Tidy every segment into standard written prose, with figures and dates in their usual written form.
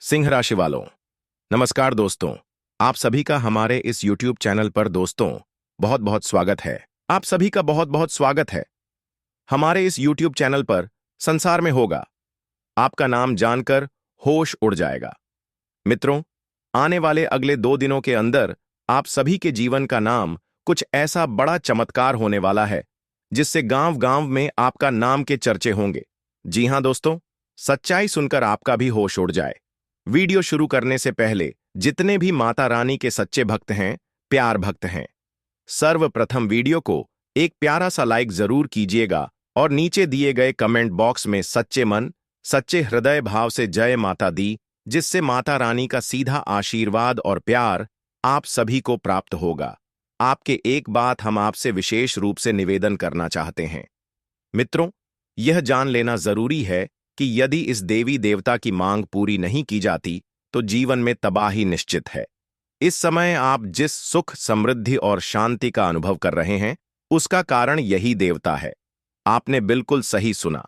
सिंह राशि वालों, नमस्कार दोस्तों। आप सभी का हमारे इस YouTube चैनल पर दोस्तों बहुत बहुत स्वागत है। आप सभी का बहुत बहुत स्वागत है। हमारे इस YouTube चैनल पर संसार में होगा, आपका नाम जानकर होश उड़ जाएगा। मित्रों, आने वाले अगले 2 दिनों के अंदर आप सभी के जीवन का नाम कुछ ऐसा बड़ा चमत्कार होने वाला है जिससे गांव गांव में आपका नाम के चर्चे होंगे। जी हां दोस्तों, सच्चाई सुनकर आपका भी होश उड़ जाए। वीडियो शुरू करने से पहले जितने भी माता रानी के सच्चे भक्त हैं, प्यार भक्त हैं, सर्वप्रथम वीडियो को एक प्यारा सा लाइक जरूर कीजिएगा और नीचे दिए गए कमेंट बॉक्स में सच्चे मन, सच्चे हृदय भाव से जय माता दी, जिससे माता रानी का सीधा आशीर्वाद और प्यार आप सभी को प्राप्त होगा। आपके एक बात हम आपसे विशेष रूप से निवेदन करना चाहते हैं। मित्रों, यह जान लेना जरूरी है कि यदि इस देवी देवता की मांग पूरी नहीं की जाती तो जीवन में तबाही निश्चित है। इस समय आप जिस सुख, समृद्धि और शांति का अनुभव कर रहे हैं, उसका कारण यही देवता है। आपने बिल्कुल सही सुना।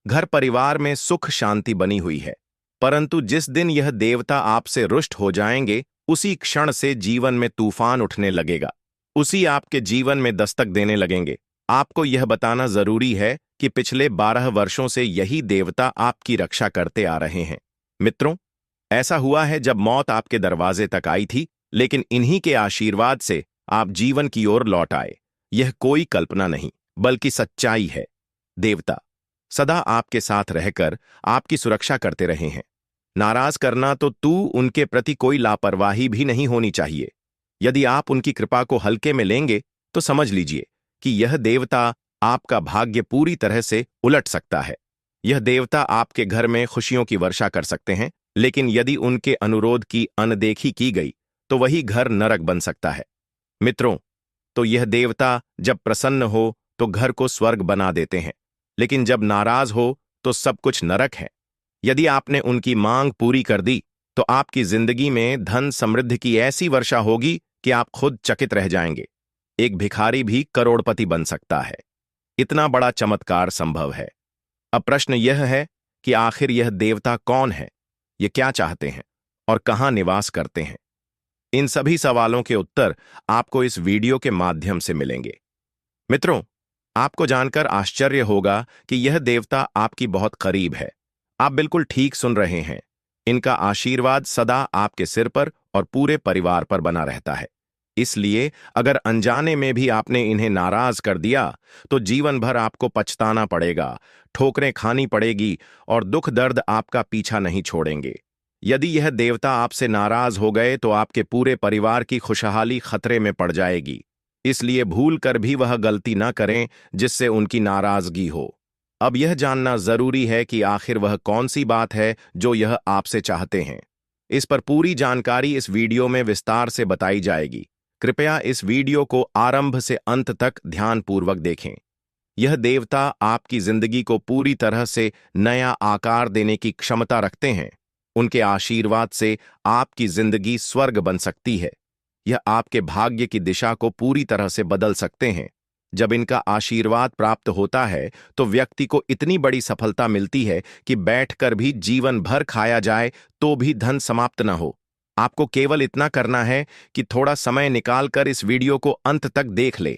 घर परिवार में सुख शांति बनी हुई है, परंतु जिस दिन यह देवता आपसे रुष्ट हो जाएंगे, उसी क्षण से जीवन में तूफान उठने लगेगा। उसी आपके जीवन में दस्तक देने लगेंगे। आपको यह बताना जरूरी है कि पिछले 12 वर्षों से यही देवता आपकी रक्षा करते आ रहे हैं। मित्रों, ऐसा हुआ है जब मौत आपके दरवाजे तक आई थी, लेकिन इन्हीं के आशीर्वाद से आप जीवन की ओर लौट आए। यह कोई कल्पना नहीं, बल्कि सच्चाई है। देवता सदा आपके साथ रहकर आपकी सुरक्षा करते रहे हैं। नाराज करना तो उनके प्रति कोई लापरवाही भी नहीं होनी चाहिए। यदि आप उनकी कृपा को हल्के में लेंगे तो समझ लीजिए कि यह देवता आपका भाग्य पूरी तरह से उलट सकता है। यह देवता आपके घर में खुशियों की वर्षा कर सकते हैं, लेकिन यदि उनके अनुरोध की अनदेखी की गई तो वही घर नरक बन सकता है। मित्रों, तो यह देवता जब प्रसन्न हो तो घर को स्वर्ग बना देते हैं, लेकिन जब नाराज हो तो सब कुछ नरक है। यदि आपने उनकी मांग पूरी कर दी तो आपकी जिंदगी में धन समृद्धि की ऐसी वर्षा होगी कि आप खुद चकित रह जाएंगे। एक भिखारी भी करोड़पति बन सकता है। इतना बड़ा चमत्कार संभव है। अब प्रश्न यह है कि आखिर यह देवता कौन है, ये क्या चाहते हैं और कहां निवास करते हैं। इन सभी सवालों के उत्तर आपको इस वीडियो के माध्यम से मिलेंगे। मित्रों, आपको जानकर आश्चर्य होगा कि यह देवता आपकी बहुत करीब है। आप बिल्कुल ठीक सुन रहे हैं। इनका आशीर्वाद सदा आपके सिर पर और पूरे परिवार पर बना रहता है। इसलिए अगर अनजाने में भी आपने इन्हें नाराज कर दिया तो जीवन भर आपको पछताना पड़ेगा, ठोकरें खानी पड़ेगी और दुख दर्द आपका पीछा नहीं छोड़ेंगे। यदि यह देवता आपसे नाराज हो गए तो आपके पूरे परिवार की खुशहाली खतरे में पड़ जाएगी। इसलिए भूल कर भी वह गलती न करें जिससे उनकी नाराजगी हो। अब यह जानना जरूरी है कि आखिर वह कौन सी बात है जो यह आपसे चाहते हैं। इस पर पूरी जानकारी इस वीडियो में विस्तार से बताई जाएगी। कृपया इस वीडियो को आरंभ से अंत तक ध्यानपूर्वक देखें। यह देवता आपकी जिंदगी को पूरी तरह से नया आकार देने की क्षमता रखते हैं। उनके आशीर्वाद से आपकी जिंदगी स्वर्ग बन सकती है। यह आपके भाग्य की दिशा को पूरी तरह से बदल सकते हैं। जब इनका आशीर्वाद प्राप्त होता है तो व्यक्ति को इतनी बड़ी सफलता मिलती है कि बैठकर भी जीवन भर खाया जाए तो भी धन समाप्त न हो। आपको केवल इतना करना है कि थोड़ा समय निकालकर इस वीडियो को अंत तक देख ले।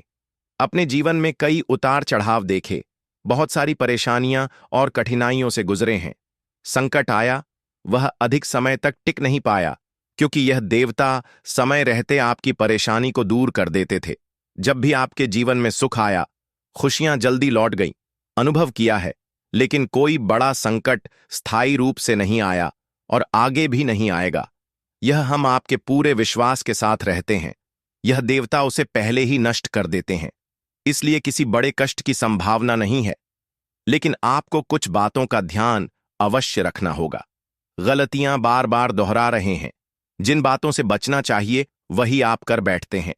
अपने जीवन में कई उतार चढ़ाव देखे, बहुत सारी परेशानियां और कठिनाइयों से गुजरे हैं। संकट आया, वह अधिक समय तक टिक नहीं पाया, क्योंकि यह देवता समय रहते आपकी परेशानी को दूर कर देते थे। जब भी आपके जीवन में सुख आया, खुशियां जल्दी लौट गईं। अनुभव किया है, लेकिन कोई बड़ा संकट स्थायी रूप से नहीं आया और आगे भी नहीं आएगा। यह हम आपके पूरे विश्वास के साथ रहते हैं। यह देवता उसे पहले ही नष्ट कर देते हैं, इसलिए किसी बड़े कष्ट की संभावना नहीं है। लेकिन आपको कुछ बातों का ध्यान अवश्य रखना होगा। गलतियां बार बार दोहरा रहे हैं। जिन बातों से बचना चाहिए वही आप कर बैठते हैं।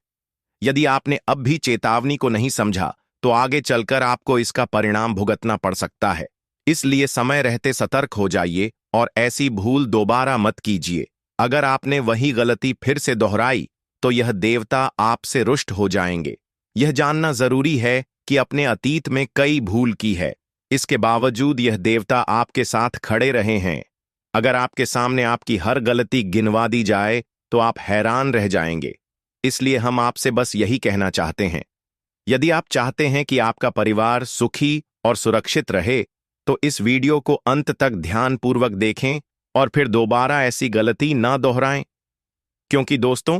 यदि आपने अब भी चेतावनी को नहीं समझा तो आगे चलकर आपको इसका परिणाम भुगतना पड़ सकता है। इसलिए समय रहते सतर्क हो जाइए और ऐसी भूल दोबारा मत कीजिए। अगर आपने वही गलती फिर से दोहराई तो यह देवता आपसे रुष्ट हो जाएंगे। यह जानना जरूरी है कि अपने अतीत में कई भूल की है, इसके बावजूद यह देवता आपके साथ खड़े रहे हैं। अगर आपके सामने आपकी हर गलती गिनवा दी जाए तो आप हैरान रह जाएंगे। इसलिए हम आपसे बस यही कहना चाहते हैं, यदि आप चाहते हैं कि आपका परिवार सुखी और सुरक्षित रहे तो इस वीडियो को अंत तक ध्यानपूर्वक देखें और फिर दोबारा ऐसी गलती ना दोहराएं। क्योंकि दोस्तों,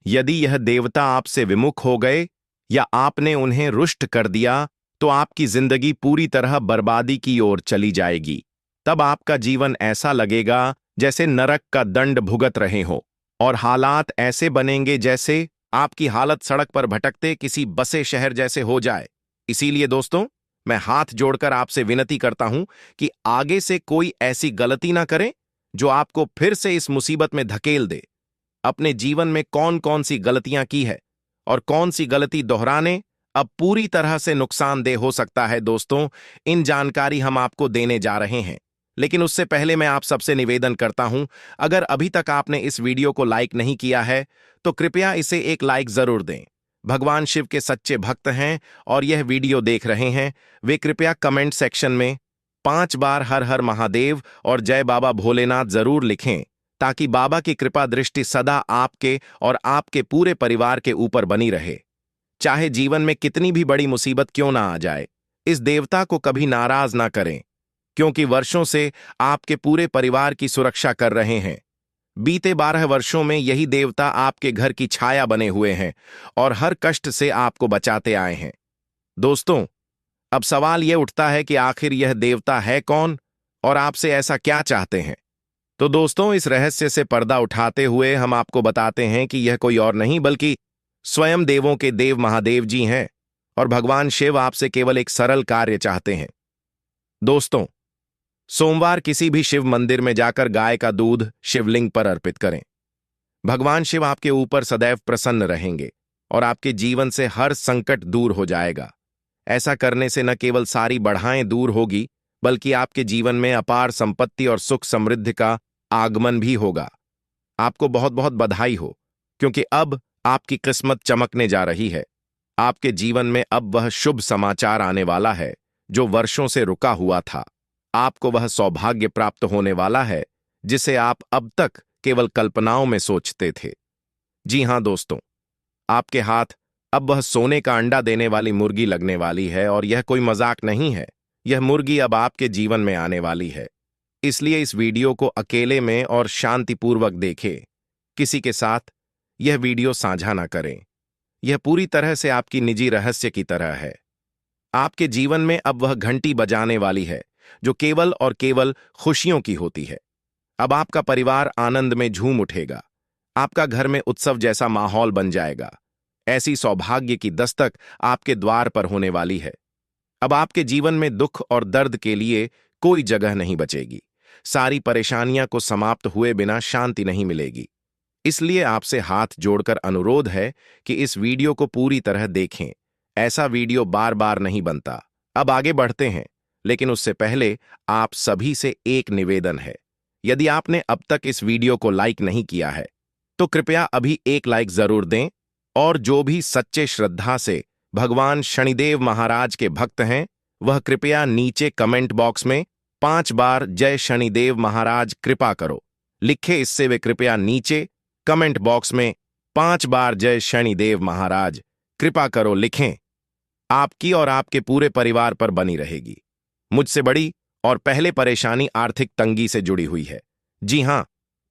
यदि यह देवता आपसे विमुख हो गए या आपने उन्हें रुष्ट कर दिया तो आपकी जिंदगी पूरी तरह बर्बादी की ओर चली जाएगी। तब आपका जीवन ऐसा लगेगा जैसे नरक का दंड भुगत रहे हो और हालात ऐसे बनेंगे जैसे आपकी हालत सड़क पर भटकते किसी बसे शहर जैसे हो जाए। इसीलिए दोस्तों, मैं हाथ जोड़कर आपसे विनती करता हूं कि आगे से कोई ऐसी गलती ना करें जो आपको फिर से इस मुसीबत में धकेल दे। अपने जीवन में कौन कौन सी गलतियां की है और कौन सी गलती दोहराने अब पूरी तरह से नुकसानदेह हो सकता है दोस्तों, इन जानकारी हम आपको देने जा रहे हैं। लेकिन उससे पहले मैं आप सबसे निवेदन करता हूं, अगर अभी तक आपने इस वीडियो को लाइक नहीं किया है तो कृपया इसे एक लाइक जरूर दें। भगवान शिव के सच्चे भक्त हैं और यह वीडियो देख रहे हैं, वे कृपया कमेंट सेक्शन में 5 बार हर हर महादेव और जय बाबा भोलेनाथ जरूर लिखें, ताकि बाबा की कृपा दृष्टि सदा आपके और आपके पूरे परिवार के ऊपर बनी रहे। चाहे जीवन में कितनी भी बड़ी मुसीबत क्यों ना आ जाए, इस देवता को कभी नाराज ना करें, क्योंकि वर्षों से आपके पूरे परिवार की सुरक्षा कर रहे हैं। बीते 12 वर्षों में यही देवता आपके घर की छाया बने हुए हैं और हर कष्ट से आपको बचाते आए हैं। दोस्तों, अब सवाल यह उठता है कि आखिर यह देवता है कौन और आपसे ऐसा क्या चाहते हैं। तो दोस्तों, इस रहस्य से पर्दा उठाते हुए हम आपको बताते हैं कि यह कोई और नहीं बल्कि स्वयं देवों के देव महादेव जी हैं और भगवान शिव आपसे केवल एक सरल कार्य चाहते हैं। दोस्तों, सोमवार किसी भी शिव मंदिर में जाकर गाय का दूध शिवलिंग पर अर्पित करें। भगवान शिव आपके ऊपर सदैव प्रसन्न रहेंगे और आपके जीवन से हर संकट दूर हो जाएगा। ऐसा करने से न केवल सारी बढ़ाएं दूर होगी, बल्कि आपके जीवन में अपार संपत्ति और सुख समृद्धि का आगमन भी होगा। आपको बहुत बहुत बधाई हो, क्योंकि अब आपकी किस्मत चमकने जा रही है। आपके जीवन में अब वह शुभ समाचार आने वाला है जो वर्षों से रुका हुआ था। आपको वह सौभाग्य प्राप्त होने वाला है जिसे आप अब तक केवल कल्पनाओं में सोचते थे। जी हां दोस्तों, आपके हाथ अब वह सोने का अंडा देने वाली मुर्गी लगने वाली है और यह कोई मजाक नहीं है। यह मुर्गी अब आपके जीवन में आने वाली है। इसलिए इस वीडियो को अकेले में और शांतिपूर्वक देखें। किसी के साथ यह वीडियो साझा ना करें। यह पूरी तरह से आपकी निजी रहस्य की तरह है। आपके जीवन में अब वह घंटी बजाने वाली है जो केवल और केवल खुशियों की होती है। अब आपका परिवार आनंद में झूम उठेगा। आपका घर में उत्सव जैसा माहौल बन जाएगा। ऐसी सौभाग्य की दस्तक आपके द्वार पर होने वाली है। अब आपके जीवन में दुख और दर्द के लिए कोई जगह नहीं बचेगी। सारी परेशानियां को समाप्त हुए बिना शांति नहीं मिलेगी। इसलिए आपसे हाथ जोड़कर अनुरोध है कि इस वीडियो को पूरी तरह देखें। ऐसा वीडियो बार बार नहीं बनता। अब आगे बढ़ते हैं, लेकिन उससे पहले आप सभी से एक निवेदन है। यदि आपने अब तक इस वीडियो को लाइक नहीं किया है तो कृपया अभी एक लाइक जरूर दें, और जो भी सच्चे श्रद्धा से भगवान शनिदेव महाराज के भक्त हैं वह कृपया नीचे कमेंट बॉक्स में 5 बार जय शनिदेव महाराज कृपा करो लिखे। इससे वे कृपया नीचे कमेंट बॉक्स में 5 बार जय शनिदेव महाराज कृपा करो लिखें। आपकी और आपके पूरे परिवार पर बनी रहेगी। मुझसे बड़ी और पहले परेशानी आर्थिक तंगी से जुड़ी हुई है। जी हां,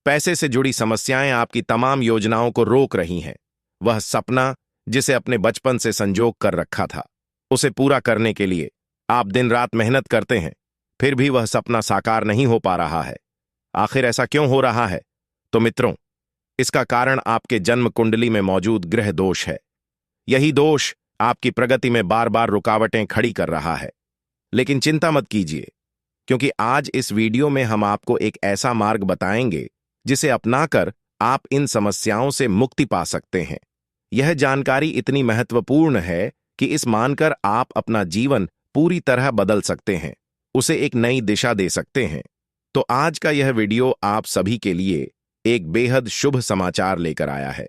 पैसे से जुड़ी समस्याएं आपकी तमाम योजनाओं को रोक रही हैं। वह सपना जिसे अपने बचपन से संजोग कर रखा था, उसे पूरा करने के लिए आप दिन रात मेहनत करते हैं, फिर भी वह सपना साकार नहीं हो पा रहा है। आखिर ऐसा क्यों हो रहा है? तो मित्रों, इसका कारण आपके जन्म कुंडली में मौजूद ग्रह दोष है। यही दोष आपकी प्रगति में बार बार रुकावटें खड़ी कर रहा है। लेकिन चिंता मत कीजिए, क्योंकि आज इस वीडियो में हम आपको एक ऐसा मार्ग बताएंगे जिसे अपनाकर आप इन समस्याओं से मुक्ति पा सकते हैं। यह जानकारी इतनी महत्वपूर्ण है कि इस मानकर आप अपना जीवन पूरी तरह बदल सकते हैं, उसे एक नई दिशा दे सकते हैं। तो आज का यह वीडियो आप सभी के लिए एक बेहद शुभ समाचार लेकर आया है।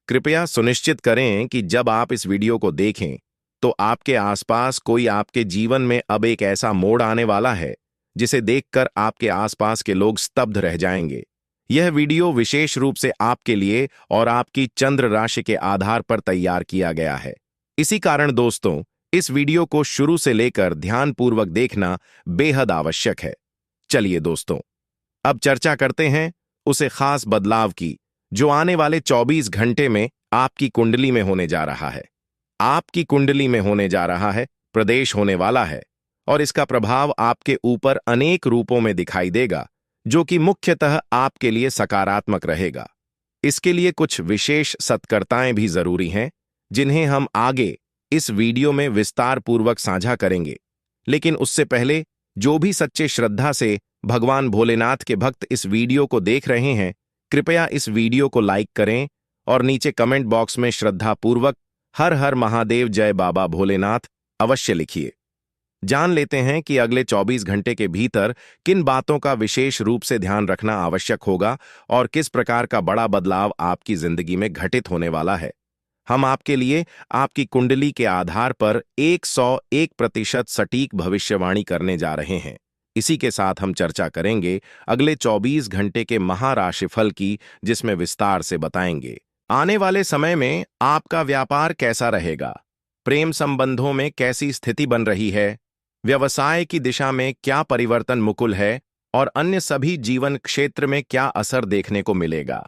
कृपया सुनिश्चित करें कि जब आप इस वीडियो को देखें तो आपके आसपास कोई आपके जीवन में अब एक ऐसा मोड़ आने वाला है जिसे देखकर आपके आसपास के लोग स्तब्ध रह जाएंगे। यह वीडियो विशेष रूप से आपके लिए और आपकी चंद्र राशि के आधार पर तैयार किया गया है। इसी कारण दोस्तों, इस वीडियो को शुरू से लेकर ध्यानपूर्वक देखना बेहद आवश्यक है। चलिए दोस्तों, अब चर्चा करते हैं उसे खास बदलाव की जो आने वाले 24 घंटे में आपकी कुंडली में होने जा रहा है। आपकी कुंडली में होने जा रहा है, प्रदेश होने वाला है, और इसका प्रभाव आपके ऊपर अनेक रूपों में दिखाई देगा, जो कि मुख्यतः आपके लिए सकारात्मक रहेगा। इसके लिए कुछ विशेष सतर्कताएं भी जरूरी हैं, जिन्हें हम आगे इस वीडियो में विस्तार पूर्वक साझा करेंगे। लेकिन उससे पहले, जो भी सच्चे श्रद्धा से भगवान भोलेनाथ के भक्त इस वीडियो को देख रहे हैं, कृपया इस वीडियो को लाइक करें और नीचे कमेंट बॉक्स में श्रद्धापूर्वक हर हर महादेव जय बाबा भोलेनाथ अवश्य लिखिए। जान लेते हैं कि अगले 24 घंटे के भीतर किन बातों का विशेष रूप से ध्यान रखना आवश्यक होगा और किस प्रकार का बड़ा बदलाव आपकी जिंदगी में घटित होने वाला है। हम आपके लिए आपकी कुंडली के आधार पर 101% सटीक भविष्यवाणी करने जा रहे हैं। इसी के साथ हम चर्चा करेंगे अगले 24 घंटे के महाराशिफल की, जिसमें विस्तार से बताएंगे आने वाले समय में आपका व्यापार कैसा रहेगा, प्रेम संबंधों में कैसी स्थिति बन रही है, व्यवसाय की दिशा में क्या परिवर्तन मुकुल है और अन्य सभी जीवन क्षेत्र में क्या असर देखने को मिलेगा।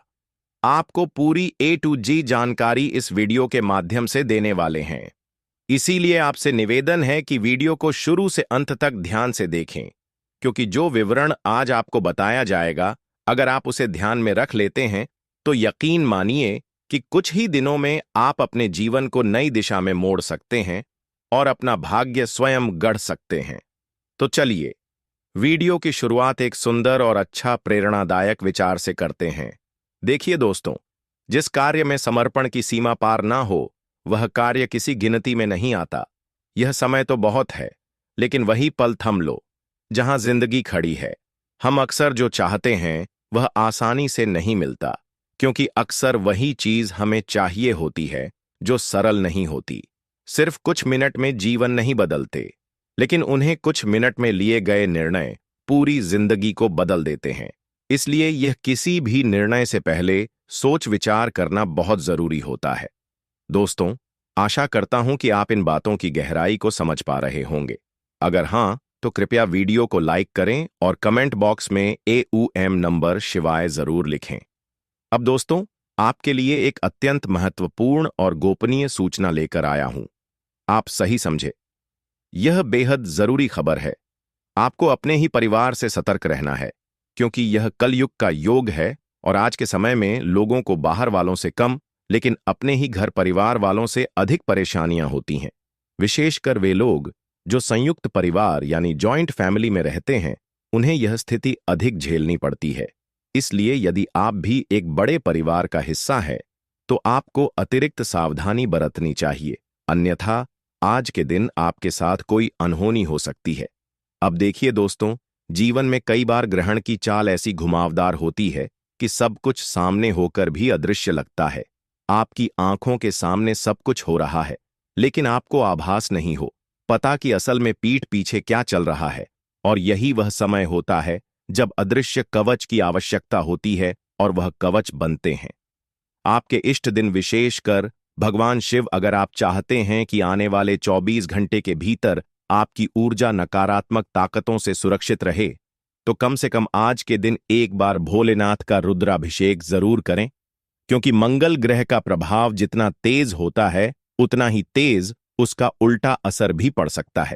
आपको पूरी A to G जानकारी इस वीडियो के माध्यम से देने वाले हैं। इसीलिए आपसे निवेदन है कि वीडियो को शुरू से अंत तक ध्यान से देखें, क्योंकि जो विवरण आज आपको बताया जाएगा, अगर आप उसे ध्यान में रख लेते हैं तो यकीन मानिए कि कुछ ही दिनों में आप अपने जीवन को नई दिशा में मोड़ सकते हैं और अपना भाग्य स्वयं गढ़ सकते हैं। तो चलिए, वीडियो की शुरुआत एक सुंदर और अच्छा प्रेरणादायक विचार से करते हैं। देखिए दोस्तों, जिस कार्य में समर्पण की सीमा पार ना हो, वह कार्य किसी गिनती में नहीं आता। यह समय तो बहुत है, लेकिन वही पल थम लो जहां जिंदगी खड़ी है। हम अक्सर जो चाहते हैं वह आसानी से नहीं मिलता, क्योंकि अक्सर वही चीज हमें चाहिए होती है जो सरल नहीं होती। सिर्फ कुछ मिनट में जीवन नहीं बदलते, लेकिन उन्हें कुछ मिनट में लिए गए निर्णय पूरी जिंदगी को बदल देते हैं। इसलिए यह किसी भी निर्णय से पहले सोच विचार करना बहुत जरूरी होता है। दोस्तों, आशा करता हूं कि आप इन बातों की गहराई को समझ पा रहे होंगे। अगर हां, तो कृपया वीडियो को लाइक करें और कमेंट बॉक्स में AUM नंबर शिवाय जरूर लिखें। अब दोस्तों, आपके लिए एक अत्यंत महत्वपूर्ण और गोपनीय सूचना लेकर आया हूं। आप सही समझे, यह बेहद जरूरी खबर है। आपको अपने ही परिवार से सतर्क रहना है, क्योंकि यह कलयुग का योग है और आज के समय में लोगों को बाहर वालों से कम, लेकिन अपने ही घर परिवार वालों से अधिक परेशानियां होती हैं। विशेषकर वे लोग जो संयुक्त परिवार यानी जॉइंट फैमिली में रहते हैं, उन्हें यह स्थिति अधिक झेलनी पड़ती है। इसलिए यदि आप भी एक बड़े परिवार का हिस्सा है, तो आपको अतिरिक्त सावधानी बरतनी चाहिए, अन्यथा आज के दिन आपके साथ कोई अनहोनी हो सकती है। अब देखिए दोस्तों, जीवन में कई बार ग्रहण की चाल ऐसी घुमावदार होती है कि सब कुछ सामने होकर भी अदृश्य लगता है। आपकी आंखों के सामने सब कुछ हो रहा है, लेकिन आपको आभास नहीं हो पता कि असल में पीठ पीछे क्या चल रहा है। और यही वह समय होता है जब अदृश्य कवच की आवश्यकता होती है और वह कवच बनते हैं। आपके इष्ट दिन, विशेषकर भगवान शिव, अगर आप चाहते हैं कि आने वाले 24 घंटे के भीतर आपकी ऊर्जा नकारात्मक ताकतों से सुरक्षित रहे, तो कम से कम आज के दिन एक बार भोलेनाथ का रुद्राभिषेक जरूर करें, क्योंकि मंगल ग्रह का प्रभाव जितना तेज होता है, उतना ही तेज उसका उल्टा असर भी पड़ सकता है।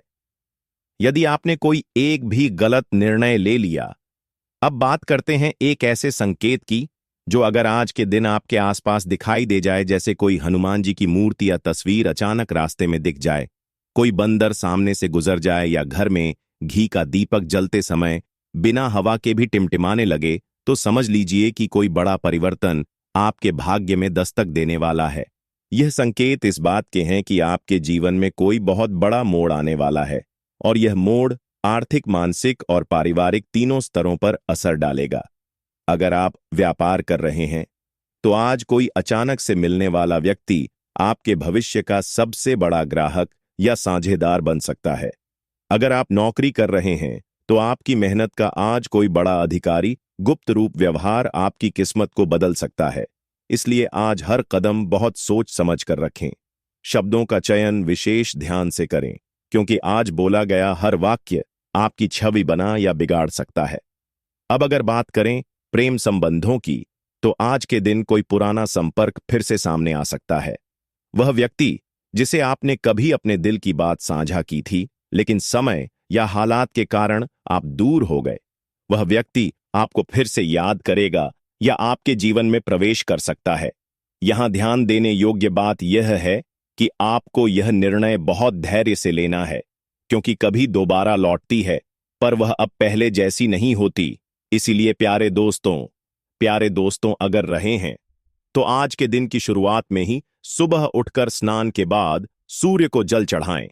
यदि आपने कोई एक भी गलत निर्णय ले लिया, अब बात करते हैं एक ऐसे संकेत की जो अगर आज के दिन आपके आसपास दिखाई दे जाए, जैसे कोई हनुमान जी की मूर्ति या तस्वीर अचानक रास्ते में दिख जाए, कोई बंदर सामने से गुजर जाए, या घर में घी का दीपक जलते समय बिना हवा के भी टिमटिमाने लगे, तो समझ लीजिए कि कोई बड़ा परिवर्तन आपके भाग्य में दस्तक देने वाला है। यह संकेत इस बात के हैं कि आपके जीवन में कोई बहुत बड़ा मोड़ आने वाला है, और यह मोड़ आर्थिक, मानसिक और पारिवारिक तीनों स्तरों पर असर डालेगा। अगर आप व्यापार कर रहे हैं, तो आज कोई अचानक से मिलने वाला व्यक्ति आपके भविष्य का सबसे बड़ा ग्राहक या साझेदार बन सकता है। अगर आप नौकरी कर रहे हैं, तो आपकी मेहनत का आज कोई बड़ा अधिकारी गुप्त रूप व्यवहार आपकी किस्मत को बदल सकता है। इसलिए आज हर कदम बहुत सोच समझ कर रखें। शब्दों का चयन विशेष ध्यान से करें, क्योंकि आज बोला गया हर वाक्य आपकी छवि बना या बिगाड़ सकता है। अब अगर बात करें प्रेम संबंधों की, तो आज के दिन कोई पुराना संपर्क फिर से सामने आ सकता है। वह व्यक्ति जिसे आपने कभी अपने दिल की बात साझा की थी, लेकिन समय या हालात के कारण आप दूर हो गए, वह व्यक्ति आपको फिर से याद करेगा या आपके जीवन में प्रवेश कर सकता है। यहां ध्यान देने योग्य बात यह है कि आपको यह निर्णय बहुत धैर्य से लेना है, क्योंकि कभी दोबारा लौटती है, पर वह अब पहले जैसी नहीं होती। इसीलिए प्यारे दोस्तों अगर रहे हैं तो आज के दिन की शुरुआत में ही सुबह उठकर स्नान के बाद सूर्य को जल चढ़ाएं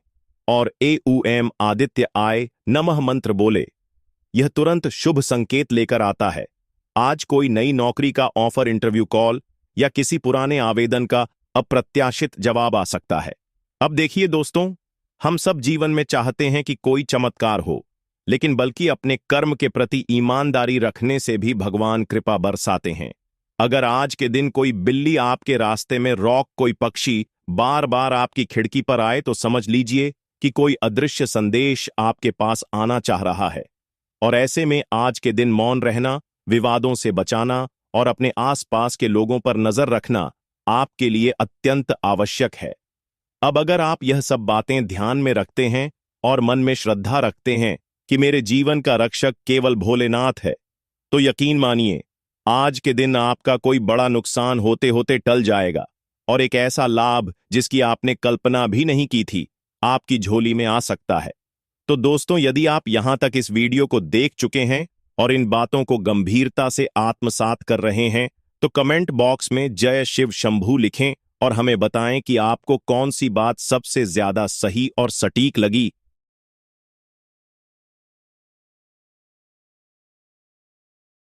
और एऊएम आदित्य आय नमः मंत्र बोले। यह तुरंत शुभ संकेत लेकर आता है। आज कोई नई नौकरी का ऑफर, इंटरव्यू कॉल या किसी पुराने आवेदन का अप्रत्याशित जवाब आ सकता है। अब देखिए दोस्तों, हम सब जीवन में चाहते हैं कि कोई चमत्कार हो, लेकिन बल्कि अपने कर्म के प्रति ईमानदारी रखने से भी भगवान कृपा बरसाते हैं। अगर आज के दिन कोई बिल्ली आपके रास्ते में रॉक कोई पक्षी बार बार आपकी खिड़की पर आए, तो समझ लीजिए कि कोई अदृश्य संदेश आपके पास आना चाह रहा है। और ऐसे में आज के दिन मौन रहना, विवादों से बचाना और अपने आसपास के लोगों पर नजर रखना आपके लिए अत्यंत आवश्यक है। अब अगर आप यह सब बातें ध्यान में रखते हैं और मन में श्रद्धा रखते हैं कि मेरे जीवन का रक्षक केवल भोलेनाथ है, तो यकीन मानिए आज के दिन आपका कोई बड़ा नुकसान होते होते टल जाएगा और एक ऐसा लाभ जिसकी आपने कल्पना भी नहीं की थी आपकी झोली में आ सकता है। तो दोस्तों, यदि आप यहां तक इस वीडियो को देख चुके हैं और इन बातों को गंभीरता से आत्मसात कर रहे हैं, तो कमेंट बॉक्स में जय शिव शंभू लिखें और हमें बताएं कि आपको कौन सी बात सबसे ज्यादा सही और सटीक लगी।